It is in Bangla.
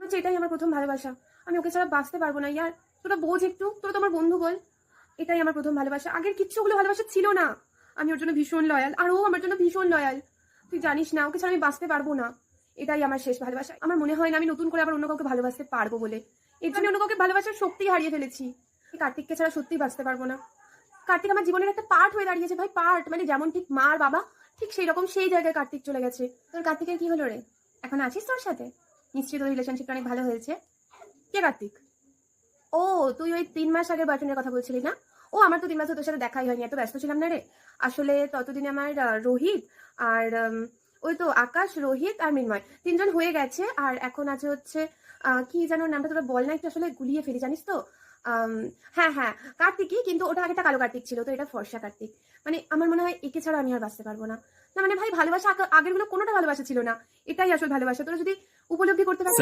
আচ্ছা, এটাই আমার প্রথম ভালোবাসা। আমি ওকে ছাড়া বাঁচতে পারবো না ইয়ার। তোরা বোঝ একটু, তোরা তো আমার বন্ধু বল। এটাই আমার প্রথম ভালোবাসা। আগের কিচ্ছু ওগুলো ভালোবাসা ছিল না। আমি ওর জন্য ভীষণ লয়াল, আর ও আমার জন্য ভীষণ লয়াল। তুই জানিস না, ওকে ছাড়া আমি বাঁচতে পারবো না। এটাই আমার শেষ ভালোবাসা। আমার মনে হয় না আমি নতুন করে আবার অন্য কাউকে ভালোবাসতে পারবো বলে। এর জন্য অন্য কাউকে ভালোবাসার শক্তি হারিয়ে ফেলেছি। এই কার্তিককে ছাড়া সত্যিই বাঁচতে পারবো না। কার্তিক আমার জীবনের একটা পার্ট হয়ে দাঁড়িয়েছে ভাই, পার্ট। মানে যেমন ঠিক মা আর বাবা, ঠিক সেই রকম সেই জায়গায় কার্তিক চলে গেছে। তোর কার্তিকের কি হলো রে? এখন আছিস তোর সাথে? নিশ্চয়ই তোর রিলেশনশিপটা অনেক ভালো হয়েছে। কে কার্তিক? ও, তুই ওই 3 মাস আগের বয়ফ্রেন্ডের কথা বলছিলি না? ও, আমার তো 3 মাস তোর সাথে দেখাই হয়নি, এত ব্যস্ত ছিলাম না রে। আসলে ততদিনে আমার রোহিত আর ওই তো আকাশ, রোহিত আর মৃন্ময় তিনজন হয়ে গেছে। আর এখন আছে হচ্ছে কি যেন নামটা, তোরা বল না একটু, আসলে গুলিয়ে ফেলি জানিস তো। আম, হ্যাঁ হ্যাঁ, কার্তিকই, কিন্তু ওটা আগেটা কালো কার্তিক ছিল, তো এটা ফর্সা কার্তিক। মানে আমার মনে হয় একে ছাড়া আমি আর বাঁচতে পারবো না। না মানে ভাই, ভালোবাসা আগের গুলো কোনোটা ভালোবাসা ছিল না। এটাই আসল ভালোবাসা। তোরা যদি উপলব্ধি করতে পারিস।